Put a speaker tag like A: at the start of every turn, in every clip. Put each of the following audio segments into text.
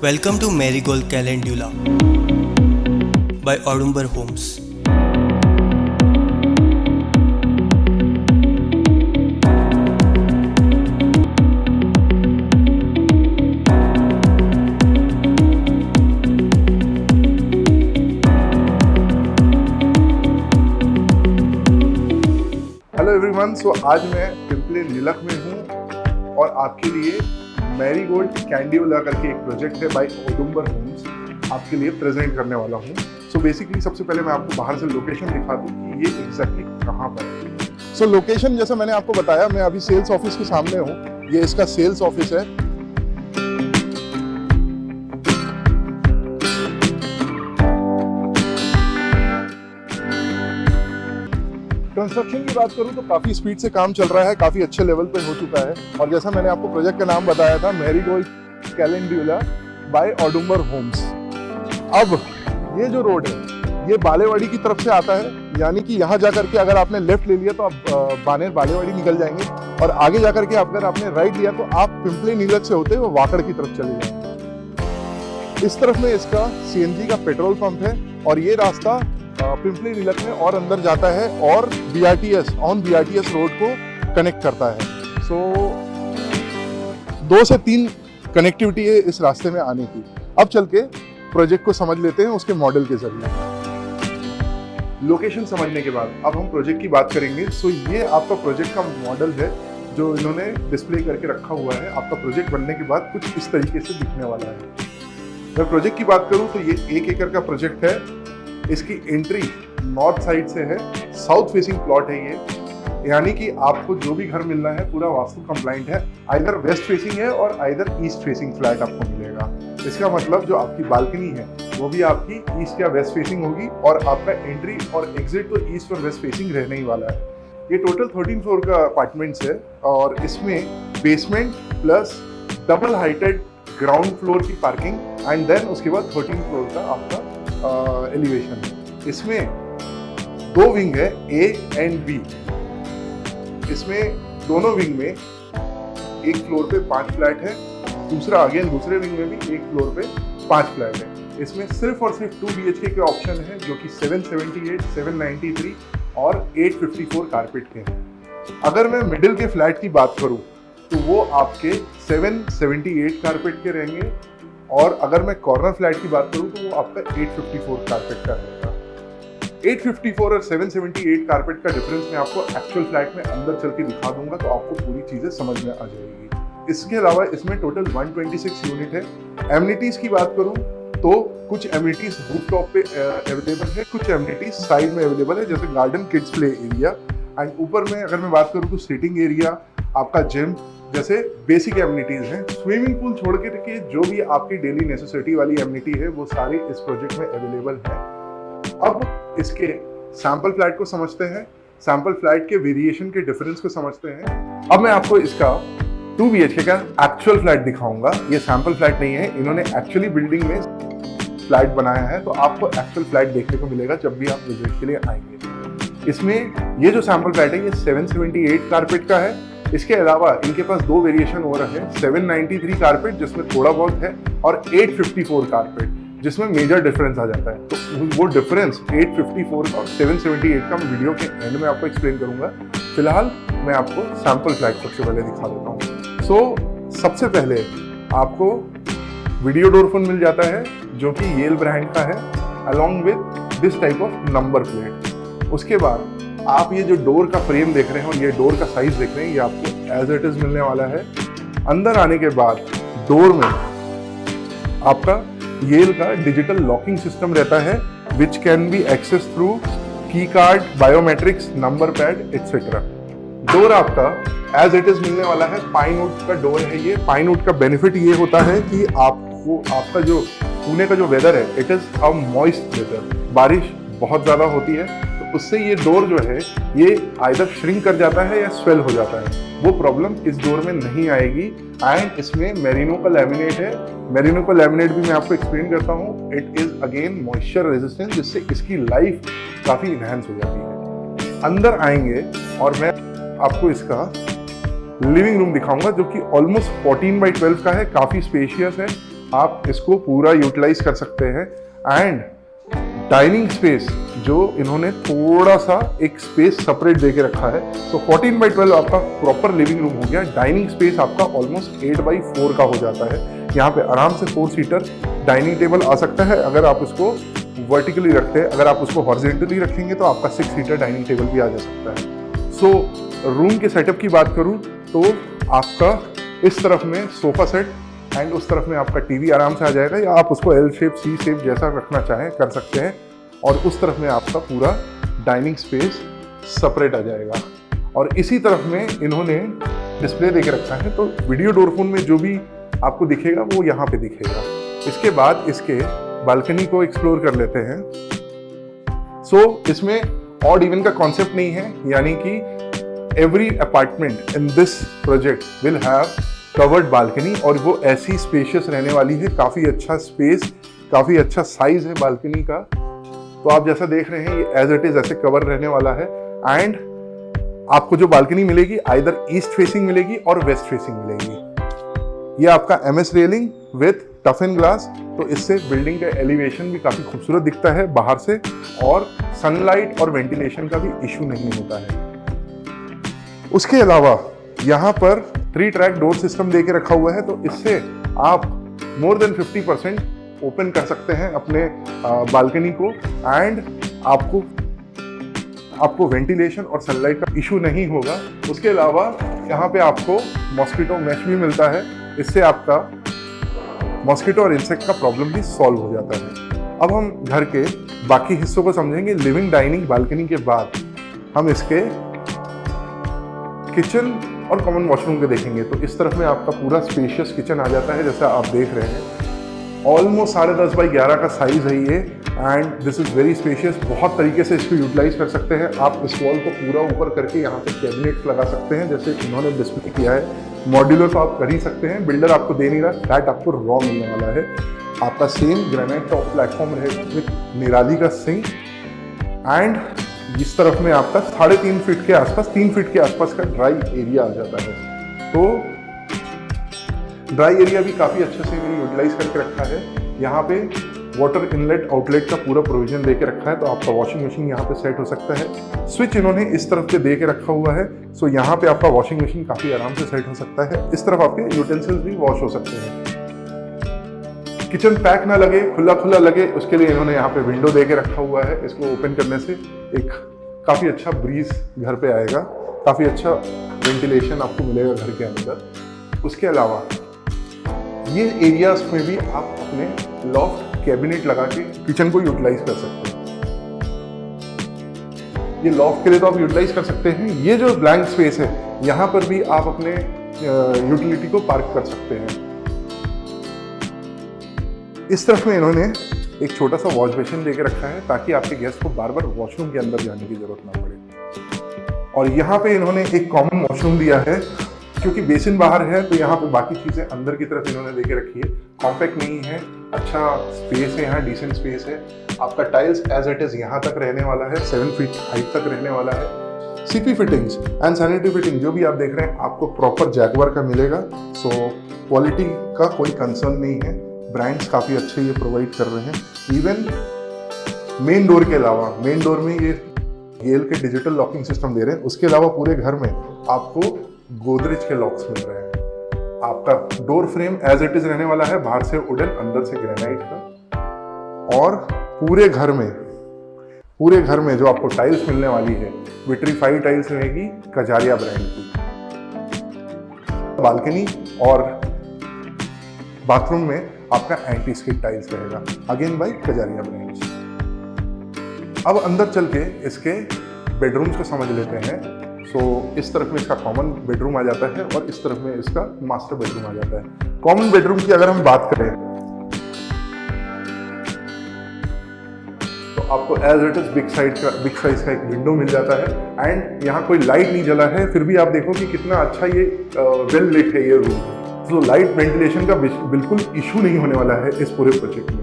A: Welcome to Marigold Calendula by Audumber Homes.
B: Hello everyone, so आज मैं पिंपले नीलक में हूँ और आपके लिए मैरीगोल्ड कैंडीवला करके एक प्रोजेक्ट है बाय औदुंबर होम्स आपके लिए प्रेजेंट करने वाला हूँ। सो बेसिकली सबसे पहले मैं आपको बाहर से लोकेशन दिखा दूँ कि ये एग्जैक्टली कहाँ पर है। सो लोकेशन जैसा मैंने आपको बताया, मैं अभी सेल्स ऑफिस के सामने हूँ। ये इसका सेल्स ऑफिस है। कंस्ट्रक्शन की बात करूं तो काफी स्पीड से काम चल रहा है, काफी अच्छे लेवल पे हो चुका है। और जैसा मैंने आपको प्रोजेक्ट का नाम बताया था, मैरीगोल्ड कैलेंड्यूला बाय औदुंबर होम्स। अब ये जो रोड है ये बालेवाड़ी की तरफ से आता है, यानी कि यहाँ जाकर के अगर आपने लेफ्ट ले लिया तो आप बालेवाड़ी निकल जाएंगे, और आगे जाकर के अगर आपने राइट लिया तो आप पिंपले नीलक से होते हुए वाकड़ की तरफ चले जाएंगे। इस तरफ में इसका सीएनजी का पेट्रोल पंप है और ये रास्ता पिंपले नीलक में और अंदर जाता है और बीआरटीएस रोड को कनेक्ट करता है। सो 2 से 3 कनेक्टिविटी है इस रास्ते में आने की। अब चल के प्रोजेक्ट को समझ लेते हैं उसके मॉडल के जरिए। लोकेशन समझने के बाद अब हम प्रोजेक्ट की बात करेंगे। सो ये आपका प्रोजेक्ट का मॉडल है जो इन्होंने डिस्प्ले करके रखा हुआ है। आपका प्रोजेक्ट बनने के बाद कुछ इस तरीके से दिखने वाला है। मैं प्रोजेक्ट की बात करूं तो ये 1 एकड़ का प्रोजेक्ट है। इसकी एंट्री नॉर्थ साइड से है, साउथ फेसिंग प्लॉट है ये, यानी कि आपको जो भी घर मिलना है पूरा वास्तु कंप्लाइंट है। आइदर वेस्ट फेसिंग है और आइदर ईस्ट फेसिंग फ्लैट आपको मिलेगा। इसका मतलब जो आपकी बालकनी है वो भी आपकी ईस्ट या वेस्ट फेसिंग होगी और आपका एंट्री और एग्जिट तो ईस्ट और वेस्ट फेसिंग रहने ही वाला है। ये टोटल 13 फ्लोर का अपार्टमेंट्स है और इसमें basement plus double heighted ground floor की पार्किंग एंड देन उसके बाद 13 फ्लोर का आपका एलिवेशन है। इसमें 2 विंग है, ए एंड बी। इसमें दोनों विंग में एक फ्लोर पे 5 फ्लैट है, दूसरे विंग में भी एक फ्लोर पे 5 फ्लैट है। इसमें सिर्फ और सिर्फ 2 BHK के ऑप्शन है जो कि 778, 793 और 854 कारपेट के हैं। अगर मैं मिडिल के फ्लैट की बात करूं तो वो आपके 778 कारपेट के रहेंगे, और अगर मैं कॉर्नर फ्लैट की बात करूं तो वो आपका 854 कारपेट का रहेगा। 854 और 778 कारपेट का डिफरेंस मैं आपको एक्चुअल फ्लैट में अंदर चल के दिखा दूंगा तो आपको पूरी चीजें समझ में आ जाएगी। इसके अलावा इसमें टोटल 126 यूनिट है। एमिनिटीज की बात करूं तो कुछ एमिनिटीज रूफटॉप पे अवेलेबल है, कुछ एमिनिटीज साइड में अवेलेबल है, जैसे garden, kids play area, and ऊपर में अगर मैं बात करूं तो सिटिंग एरिया, आपका जिम जैसे बेसिक एमिनिटीज हैं। स्विमिंग पूल छोड़ के जो भी आपकी डेली नेसेसिटी वाली एमिनिटी है वो सारी इस प्रोजेक्ट में अवेलेबल है। अब इसके सैंपल फ्लैट को समझते हैं, सैंपल फ्लैट के वेरिएशन के डिफरेंस को समझते हैं। अब मैं आपको इसका 2 BHK का एक्चुअल फ्लैट दिखाऊंगा। ये सैंपल फ्लैट नहीं है, इन्होंने एक्चुअली बिल्डिंग में फ्लैट बनाया है, तो आपको एक्चुअल फ्लैट देखने को मिलेगा जब भी आप विजिट के लिए आएंगे। इसमें ये जो सैंपल फ्लैट है ये 778 कारपेट का है। इसके अलावा इनके पास 2 वेरिएशन हो रहे हैं, 793 कारपेट जिसमें थोड़ा बहुत है और 854 कारपेट जिसमें मेजर डिफरेंस आ जाता है। तो वो डिफरेंस 854 और 778 का मैं वीडियो के एंड में आपको एक्सप्लेन करूंगा। फिलहाल मैं आपको सैंपल फ्लैट सबसे पहले दिखा देता हूँ। सो सबसे पहले आपको वीडियो डोर फोन मिल जाता है जो कि येल ब्रांड का है, along with this type of number plate. उसके बाद आप ये जो डोर का फ्रेम देख रहे हैं और ये डोर का साइज देख रहे हैं, ये आपको एज इट इज मिलने वाला है। अंदर आने के बाद डोर में आपका येल का डिजिटल लॉकिंग सिस्टम रहता है, which can be access through key card, biometrics, number pad etcetera. Door आपका एज इट इज मिलने वाला है, पाइन वुड का डोर है ये। पाइन वुड का बेनिफिट ये होता है कि आपका जो पुणे का जो वेदर है, it is a moist weather, बारिश बहुत ज्यादा होती है, तो उससे ये डोर जो है ये आइदर श्रिंक कर जाता है या स्वेल हो जाता है। वो प्रॉब्लम इस डोर में नहीं आएगी। एंड इसमें मेरिनो का लैमिनेट है। मेरिनो का लैमिनेट भी मैं आपको एक्सप्लेन करता हूँ। It is again moisture resistant, जिससे इसकी लाइफ काफी इनहेंस हो जाती है। अंदर आएंगे और मैं आपको इसका लिविंग रूम दिखाऊंगा जो कि ऑलमोस्ट 14 बाई 12 का है, काफी स्पेशियस है। आप इसको पूरा यूटिलाइज कर सकते हैं। एंड डाइनिंग स्पेस जो इन्होंने थोड़ा सा एक स्पेस सेपरेट दे के रखा है, तो 14x12 आपका प्रॉपर लिविंग रूम हो गया। डाइनिंग स्पेस आपका ऑलमोस्ट 8x4 का हो जाता है। यहाँ पे आराम से 4 सीटर डाइनिंग टेबल आ सकता है अगर आप उसको वर्टिकली रखते हैं। अगर आप उसको हॉरिजॉन्टली रखेंगे तो आपका 6 सीटर डाइनिंग टेबल भी आ जा सकता है। सो रूम के सेटअप की बात करूँ तो आपका इस तरफ में सोफा सेट एंड उस तरफ में आपका टीवी आराम से आ जाएगा, या आप उसको एल शेप सी शेप जैसा रखना चाहें कर सकते हैं। और उस तरफ में आपका पूरा डाइनिंग स्पेस सेपरेट आ जाएगा। और इसी तरफ में इन्होंने डिस्प्ले देके रखा है, तो वीडियो डोर फोन में जो भी आपको दिखेगा वो यहाँ पे दिखेगा। इसके बाद इसके बालकनी को एक्सप्लोर कर लेते हैं। सो इसमें ऑड इवन का कॉन्सेप्ट नहीं है, यानी कि every apartment in this project will have covered balcony, और वो ऐसी स्पेशियस रहने वाली है। काफ़ी अच्छा स्पेस, काफ़ी अच्छा साइज है बालकनी का। तो आप जैसा देख रहे हैं ये एज इट इज ऐसे कवर रहने वाला है। एंड आपको जो बालकनी मिलेगी आइदर ईस्ट फेसिंग मिलेगी और वेस्ट फेसिंग मिलेगी। ये आपका MS रेलिंग विथ टफन ग्लास, तो इससे बिल्डिंग का एलिवेशन भी काफ़ी खूबसूरत दिखता है बाहर से, और सनलाइट और वेंटिलेशन का भी इशू नहीं होता है। उसके अलावा यहाँ पर 3 ट्रैक डोर सिस्टम दे के रखा हुआ है, तो इससे आप मोर देन 50% ओपन कर सकते हैं अपने बालकनी को। एंड आपको वेंटिलेशन और सनलाइट का इशू नहीं होगा। उसके अलावा यहाँ पे आपको मॉस्किटो मैश भी मिलता है, इससे आपका मॉस्किटो और इंसेक्ट का प्रॉब्लम भी सॉल्व हो जाता है। अब हम घर के बाकी हिस्सों को समझेंगे। लिविंग डाइनिंग बालकनी के बाद हम इसके किचन और कॉमन वॉशरूम के देखेंगे। तो इस तरफ में आपका पूरा स्पेशियस किचन आ जाता है, जैसा आप देख रहे हैं। ऑलमोस्ट 10.5x11 का साइज है ये, and this is very spacious. बहुत तरीके से इसको यूटिलाइज कर सकते हैं आप। इस वॉल को पूरा ऊपर करके यहाँ पे कैबिनेट लगा सकते हैं, जैसे इन्होंने डिस्प्ले किया है। मॉड्यूलर तो आप कर ही सकते हैं, बिल्डर आपको दे नहीं रहा, फ्लैट आपको रॉ मिलने वाला है। आपका सेम ग्रेनाइट टॉप प्लेटफॉर्म रहेगा विथ निराली का सिंक। एंड इस तरफ में आपका 3.5 फीट के आसपास, 3 फीट के आसपास का ड्राई एरिया आ जाता है। तो ड्राई एरिया भी काफ़ी अच्छे से इन्होंने यूटिलाइज करके रखा है। यहाँ पे वाटर इनलेट आउटलेट का पूरा प्रोविजन दे के रखा है, तो आपका वॉशिंग मशीन यहाँ पे सेट हो सकता है। स्विच इन्होंने इस तरफ पे दे के रखा हुआ है, सो यहाँ पे आपका वॉशिंग मशीन काफ़ी आराम से सेट हो सकता है। इस तरफ आपके यूटेंसिल्स भी वॉश हो सकते हैं। किचन पैक ना लगे, खुला खुला लगे, उसके लिए इन्होंने यहाँ पे विंडो दे के रखा हुआ है। इसको ओपन करने से एक काफ़ी अच्छा ब्रीज घर पे आएगा, काफ़ी अच्छा वेंटिलेशन आपको मिलेगा घर के अंदर। उसके अलावा ये एरियाज में भी आप अपने लॉफ्ट कैबिनेट लगा के किचन को यूटिलाइज कर सकते हैं। ये लॉफ्ट के लिए तो आप यूटिलाइज कर सकते हैं। ये जो ब्लैंक स्पेस है, यहाँ पर भी आप अपने यूटिलिटी को पार्क कर सकते हैं। इस तरफ में इन्होंने एक छोटा सा वॉश बेसिन देके रखा है, ताकि आपके गेस्ट को बार बार वॉशरूम के अंदर जाने की जरूरत ना पड़े। और यहाँ पे इन्होंने एक कॉमन वॉशरूम दिया है, क्योंकि बेसिन बाहर है तो यहाँ पे बाकी चीज़ें अंदर की तरफ इन्होंने देके रखी है। कॉम्पैक्ट नहीं है, अच्छा स्पेस है, यहाँ डिसेंट स्पेस है। आपका टाइल्स एज इट इज यहाँ तक रहने वाला है, 7 फीट हाइट तक रहने वाला है। CP fittings and sanitary fitting जो भी आप देख रहे हैं आपको प्रॉपर जैगवार का मिलेगा। सो क्वालिटी का कोई कंसर्न नहीं है, ब्रांड्स काफ़ी अच्छे ये प्रोवाइड कर रहे हैं। इवन मेन डोर के अलावा, मेन डोर में ये गेल के डिजिटल लॉकिंग सिस्टम दे रहे हैं। उसके अलावा पूरे घर में आपको गोदरेज के लॉक्स मिल रहे हैं। आपका door frame as it is रहने वाला है, बाहर से वुडन, अंदर से ग्रेनाइट का। और पूरे घर में जो आपको टाइल्स मिलने वाली है, विट्रीफाइड टाइल्स रहेगी कजारिया ब्रांड की। बालकनी और बाथरूम में आपका एंटी स्किड टाइल्स रहेगा, अगेन बाय कजारिया ब्रांड्स। अब अंदर चल के इसके बेडरूम्स को समझ लेते हैं। सो इस तरफ में इसका कॉमन बेडरूम आ जाता है और इस तरफ में इसका मास्टर बेडरूम आ जाता है। कॉमन बेडरूम की अगर हम बात करें तो आपको as it is big size का एक विंडो मिल जाता है। एंड यहाँ कोई लाइट नहीं जला है, फिर भी आप देखो कि कितना अच्छा ये वेल लिट है ये रूम। तो लाइट वेंटिलेशन का बिल्कुल इशू नहीं होने वाला है इस पूरे प्रोजेक्ट में।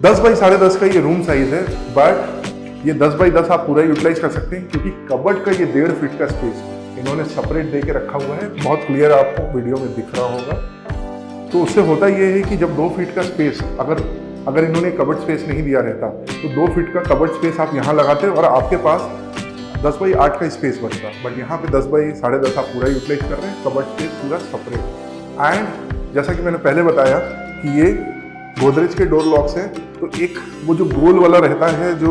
B: 10 बाई 10.5 का ये रूम साइज है, बट ये 10 बाई 10 आप पूरा यूटिलाइज कर सकते हैं, क्योंकि कबर्ड का ये 1.5 फीट का स्पेस इन्होंने सेपरेट दे के रखा हुआ है। बहुत क्लियर आपको वीडियो में दिख रहा होगा। तो उससे होता ये है कि जब 2 फीट का स्पेस अगर इन्होंने कबर्ड स्पेस नहीं दिया रहता तो 2 फीट का कबर्ड स्पेस आप यहाँ लगाते और आपके पास 10 बाई 8 का स्पेस बचता, बट यहाँ पे 10 बाई 10.5 आप पूरा यूटिलाइज कर रहे हैं, कबर्ड स्पेस पूरा सेपरेट। एंड जैसा कि मैंने पहले बताया कि ये गोदरेज के डोर लॉक्स हैं, तो एक वो जो गोल वाला रहता है जो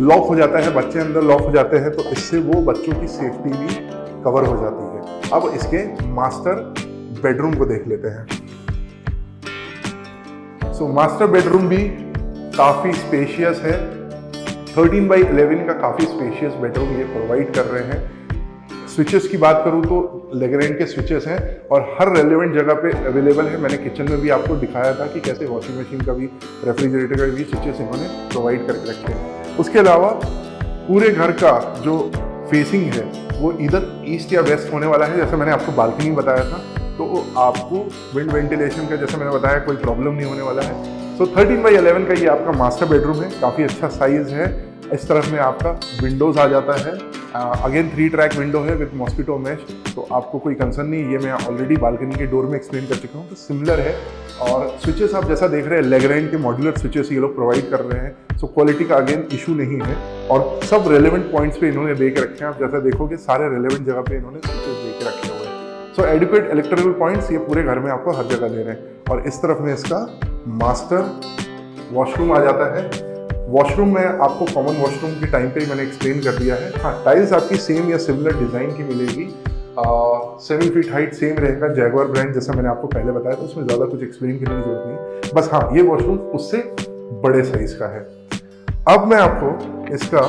B: लॉक हो जाता है, बच्चे अंदर लॉक हो जाते हैं, तो इससे वो बच्चों की सेफ्टी भी कवर हो जाती है। अब इसके मास्टर बेडरूम को देख लेते हैं। सो मास्टर बेडरूम भी काफ़ी स्पेशियस है, 13 बाई 11 का काफ़ी स्पेशियस बेडरूम ये प्रोवाइड कर रहे हैं। स्विचेस की बात करूँ तो लेग्रैंड के स्विचेस हैं और हर रेलेवेंट जगह पे अवेलेबल है। मैंने किचन में भी आपको दिखाया था कि कैसे वॉशिंग मशीन का भी, रेफ्रिजरेटर का भी स्विचेस इन्होंने प्रोवाइड करके रखे हैं। उसके अलावा पूरे घर का जो फेसिंग है वो इधर ईस्ट या वेस्ट होने वाला है। जैसे मैंने आपको बालकनी बताया था, तो आपको विंड वेंटिलेशन का, जैसे मैंने बताया, कोई प्रॉब्लम नहीं होने वाला है। सो 13 बाई 11 का ये आपका मास्टर बेडरूम है, काफ़ी अच्छा साइज़ है। इस तरफ में आपका विंडोज़ आ जाता है, अगेन 3 ट्रैक विंडो है विद मॉस्किटो मैश, तो आपको कोई कंसर्न नहीं। ये मैं ऑलरेडी बालकनी के डोर में एक्सप्लेन कर चुका हूँ, तो सिमिलर है। और स्विचेस आप जैसा देख रहे हैं, लेग्रैंड के मॉड्यूलर स्विचेस ये लोग प्रोवाइड कर रहे हैं, सो क्वालिटी का अगेन इशू नहीं है। और सब रेलेवेंट पॉइंट्स पे इन्होंने दे के रखे हैं, आप जैसा देखोगे सारे रेलेवेंट जगह पे इन्होंने स्विचेस दे के रखे हुए हैं। सो एडिक्वेट इलेक्ट्रिकल पॉइंट्स ये पूरे घर में आपको हर जगह दे रहे हैं। और इस तरफ में इसका मास्टर वॉशरूम आ जाता है। वॉशरूम में आपको कॉमन वॉशरूम के टाइम पे ही मैंने एक्सप्लेन कर दिया है। हाँ, टाइल्स आपकी सेम या सिमिलर डिज़ाइन की मिलेगी, 7 फीट हाइट सेम रहेगा, जैगुआर ब्रांड, जैसा मैंने आपको पहले बताया, तो उसमें ज़्यादा कुछ एक्सप्लेन करने की जरूरत नहीं। बस हाँ, ये वॉशरूम उससे बड़े साइज का है। अब मैं आपको इसका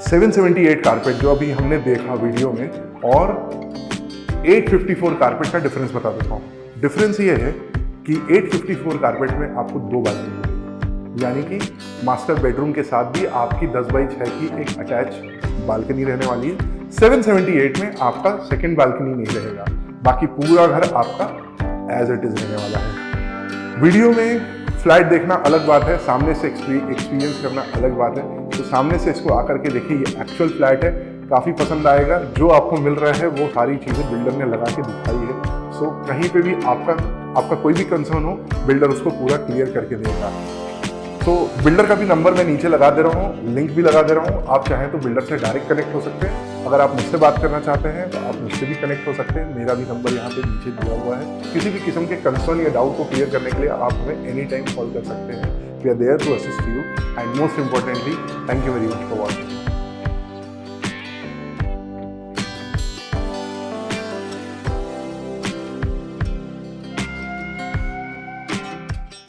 B: 778 कारपेट जो अभी हमने देखा वीडियो में और 854 कारपेट का डिफरेंस बता देता हूँ। डिफरेंस ये है कि 854 कारपेट में आपको 2 बालकनी मिलेगी, यानी कि मास्टर बेडरूम के साथ भी आपकी 10 बाई 6 की एक अटैच बालकनी रहने वाली है। 778 में आपका सेकंड बालकनी नहीं रहेगा, बाकी पूरा घर आपका एज इट इज रहने वाला है। वीडियो में फ्लैट देखना अलग बात है, सामने से एक्सपीरियंस करना अलग बात है। तो सामने से इसको आकर के देखिए, ये एक्चुअल फ्लैट है, काफ़ी पसंद आएगा। जो आपको मिल रहा है वो सारी चीज़ें बिल्डर ने लगा के दिखाई है। सो कहीं पे भी आपका कोई भी कंसर्न हो, बिल्डर उसको पूरा क्लियर करके देगा। तो बिल्डर का भी नंबर मैं नीचे लगा दे रहा हूँ, लिंक भी लगा दे रहा हूँ। आप चाहें तो बिल्डर से डायरेक्ट कनेक्ट हो सकते हैं। अगर आप मुझसे बात करना चाहते हैं तो आप मुझसे भी कनेक्ट हो सकते हैं। मेरा भी नंबर यहाँ पे नीचे दिया हुआ है। किसी भी किस्म के कंसर्न या डाउट को क्लियर करने के लिए आप हमें एनी टाइम कॉल कर सकते हैं। We are there to assist you and most importantly, thank you very much for watching.